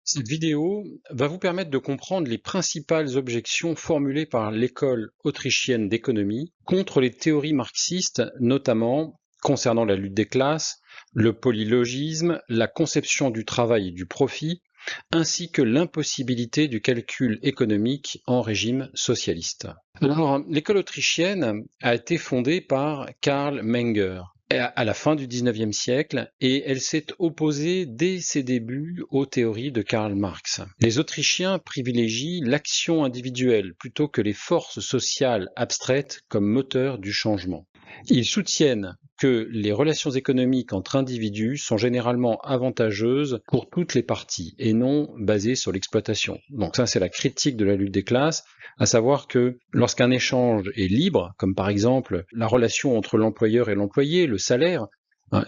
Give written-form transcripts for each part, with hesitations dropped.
Cette vidéo va vous permettre de comprendre les principales objections formulées par l'école autrichienne d'économie contre les théories marxistes, notamment concernant la lutte des classes, le polylogisme, la conception du travail et du profit, ainsi que l'impossibilité du calcul économique en régime socialiste. Alors, l'école autrichienne a été fondée par Karl Menger à la fin du XIXe siècle et elle s'est opposée dès ses débuts aux théories de Karl Marx. Les Autrichiens privilégient l'action individuelle plutôt que les forces sociales abstraites comme moteur du changement. Ils soutiennent que les relations économiques entre individus sont généralement avantageuses pour toutes les parties et non basées sur l'exploitation. Donc ça, c'est la critique de la lutte des classes, à savoir que lorsqu'un échange est libre, comme par exemple la relation entre l'employeur et l'employé, le salaire,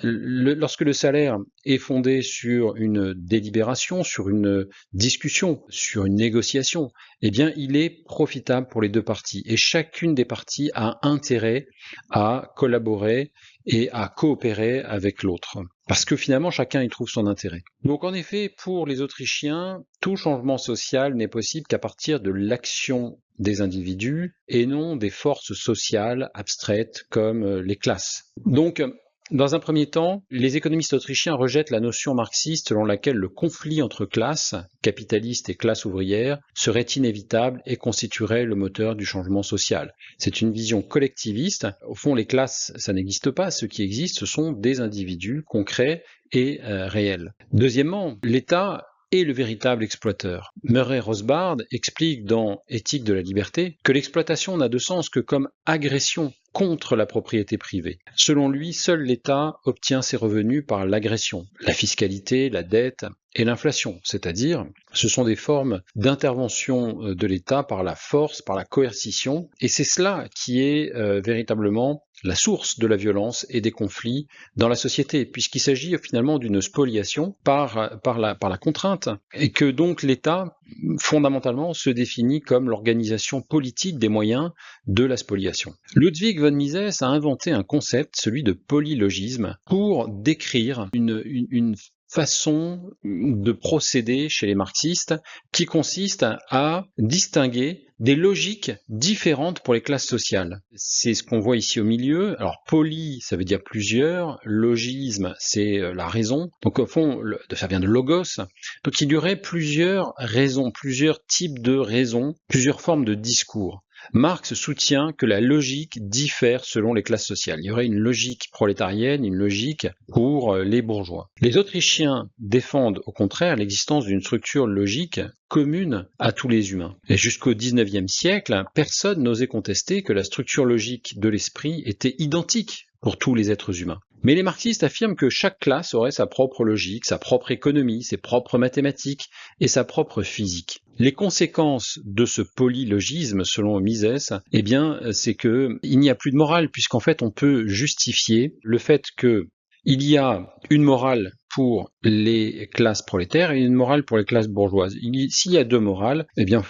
lorsque le salaire est fondé sur une délibération, sur une discussion, sur une négociation, eh bien, il est profitable pour les deux parties. Et chacune des parties a intérêt à collaborer et à coopérer avec l'autre. Parce que finalement, chacun y trouve son intérêt. Donc en effet, pour les Autrichiens, tout changement social n'est possible qu'à partir de l'action des individus et non des forces sociales abstraites comme les classes. Donc, dans un premier temps, les économistes autrichiens rejettent la notion marxiste selon laquelle le conflit entre classes, capitalistes et classes ouvrières, serait inévitable et constituerait le moteur du changement social. C'est une vision collectiviste. Au fond, les classes, ça n'existe pas. Ce qui existe, ce sont des individus concrets et réels. Deuxièmement, l'État est le véritable exploiteur. Murray Rothbard explique dans Éthique de la liberté que l'exploitation n'a de sens que comme agression contre la propriété privée. Selon lui, seul l'État obtient ses revenus par l'agression, la fiscalité, la dette et l'inflation, c'est-à-dire ce sont des formes d'intervention de l'État par la force, par la coercition, et c'est cela qui est véritablement la source de la violence et des conflits dans la société, puisqu'il s'agit finalement d'une spoliation par la contrainte, et que donc l'État, fondamentalement, se définit comme l'organisation politique des moyens de la spoliation. Ludwig von Mises a inventé un concept, celui de polylogisme, pour décrire une façon de procéder chez les marxistes qui consiste à distinguer des logiques différentes pour les classes sociales. C'est ce qu'on voit ici au milieu. Alors, poly, ça veut dire plusieurs. Logisme, c'est la raison. Donc, au fond, ça vient de logos. Donc, il y aurait plusieurs raisons, plusieurs types de raisons, plusieurs formes de discours. Marx soutient que la logique diffère selon les classes sociales. Il y aurait une logique prolétarienne, une logique pour les bourgeois. Les Autrichiens défendent au contraire l'existence d'une structure logique commune à tous les humains. Et jusqu'au XIXe siècle, personne n'osait contester que la structure logique de l'esprit était identique pour tous les êtres humains. Mais les marxistes affirment que chaque classe aurait sa propre logique, sa propre économie, ses propres mathématiques et sa propre physique. Les conséquences de ce polylogisme, selon Mises, eh bien, c'est que il n'y a plus de morale, puisqu'en fait, on peut justifier le fait que il y a une morale pour les classes prolétaires et une morale pour les classes bourgeoises. S'il y a deux morales, eh bien,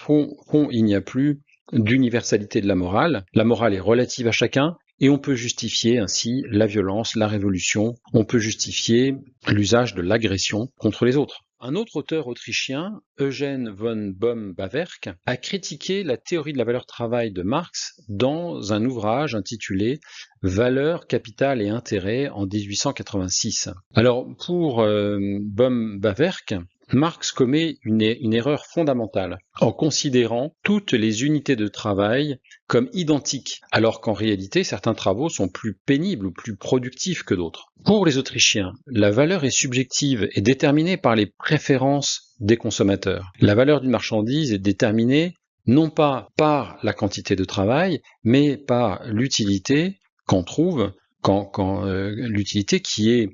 il n'y a plus d'universalité de la morale. La morale est relative à chacun. Et on peut justifier ainsi la violence, la révolution, on peut justifier l'usage de l'agression contre les autres. Un autre auteur autrichien, Eugen von Bohm-Bawerk, a critiqué la théorie de la valeur travail de Marx dans un ouvrage intitulé Valeur, capital et intérêt en 1886. Alors pour Bohm-Bawerk, Marx commet une erreur fondamentale en considérant toutes les unités de travail comme identiques, alors qu'en réalité, certains travaux sont plus pénibles ou plus productifs que d'autres. Pour les Autrichiens, la valeur est subjective et déterminée par les préférences des consommateurs. La valeur d'une marchandise est déterminée non pas par la quantité de travail, mais par l'utilité qu'on trouve l'utilité qui est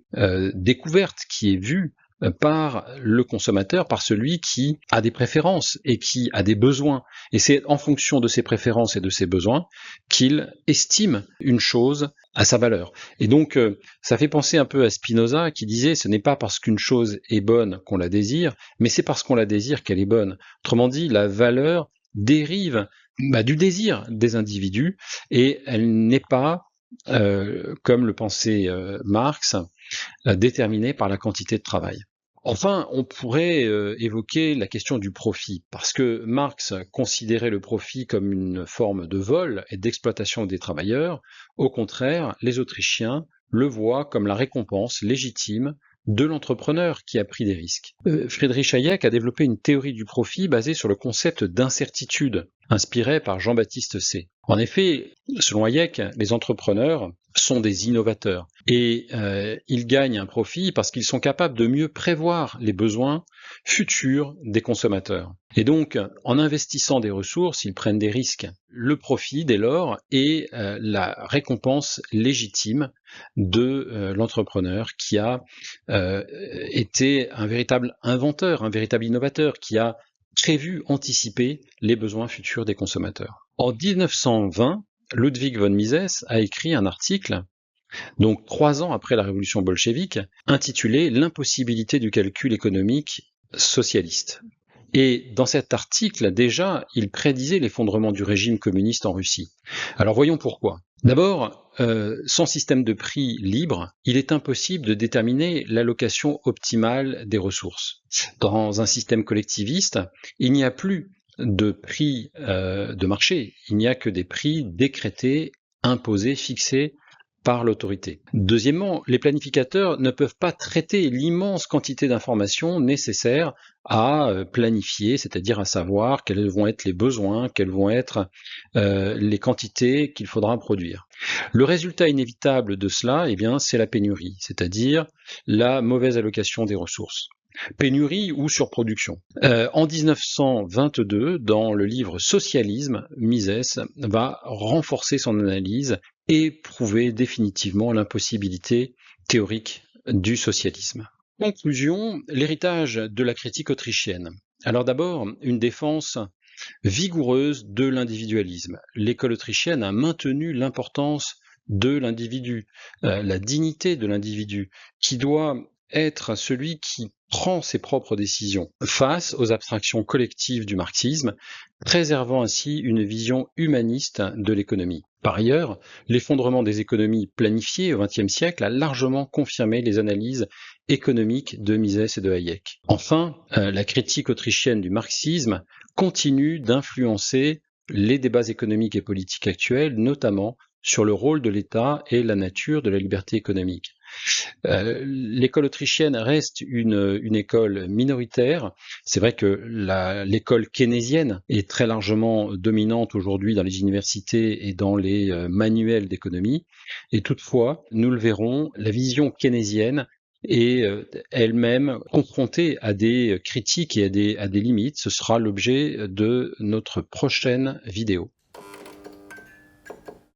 découverte, qui est vue par le consommateur, par celui qui a des préférences et qui a des besoins. Et c'est en fonction de ses préférences et de ses besoins qu'il estime une chose à sa valeur. Et donc, ça fait penser un peu à Spinoza qui disait « ce n'est pas parce qu'une chose est bonne qu'on la désire, mais c'est parce qu'on la désire qu'elle est bonne ». Autrement dit, la valeur dérive du désir des individus et elle n'est pas, comme le pensait Marx, déterminée par la quantité de travail. Enfin, on pourrait évoquer la question du profit, parce que Marx considérait le profit comme une forme de vol et d'exploitation des travailleurs. Au contraire, les Autrichiens le voient comme la récompense légitime de l'entrepreneur qui a pris des risques. Friedrich Hayek a développé une théorie du profit basée sur le concept d'incertitude, inspiré par Jean-Baptiste Say. En effet, selon Hayek, les entrepreneurs sont des innovateurs et ils gagnent un profit parce qu'ils sont capables de mieux prévoir les besoins futurs des consommateurs. Et donc, en investissant des ressources, ils prennent des risques. Le profit, dès lors, est la récompense légitime de l'entrepreneur qui a été un véritable inventeur, un véritable innovateur, qui a prévu, anticipé les besoins futurs des consommateurs. En 1920, Ludwig von Mises a écrit un article, donc 3 ans après la révolution bolchevique, intitulé « L'impossibilité du calcul économique socialiste ». Et dans cet article, déjà, il prédisait l'effondrement du régime communiste en Russie. Alors voyons pourquoi. D'abord, sans système de prix libre, il est impossible de déterminer l'allocation optimale des ressources. Dans un système collectiviste, il n'y a plus de prix de marché, il n'y a que des prix décrétés, imposés, fixés par l'autorité. Deuxièmement, les planificateurs ne peuvent pas traiter l'immense quantité d'informations nécessaires à planifier, c'est-à-dire à savoir quels vont être les besoins, quelles vont être les quantités qu'il faudra produire. Le résultat inévitable de cela, eh bien, c'est la pénurie, c'est-à-dire la mauvaise allocation des ressources. Pénurie ou surproduction. En 1922, dans le livre Socialisme, Mises va renforcer son analyse et prouver définitivement l'impossibilité théorique du socialisme. Conclusion, l'héritage de la critique autrichienne. Alors d'abord, une défense vigoureuse de l'individualisme. L'école autrichienne a maintenu l'importance de l'individu, la dignité de l'individu, qui doit être celui qui prend ses propres décisions face aux abstractions collectives du marxisme, préservant ainsi une vision humaniste de l'économie. Par ailleurs, l'effondrement des économies planifiées au XXe siècle a largement confirmé les analyses économiques de Mises et de Hayek. Enfin, la critique autrichienne du marxisme continue d'influencer les débats économiques et politiques actuels, notamment sur le rôle de l'État et la nature de la liberté économique. L'école autrichienne reste une école minoritaire. C'est vrai que l'école keynésienne est très largement dominante aujourd'hui dans les universités et dans les manuels d'économie. Et toutefois, nous le verrons, la vision keynésienne est elle-même confrontée à des critiques et à des limites. Ce sera l'objet de notre prochaine vidéo.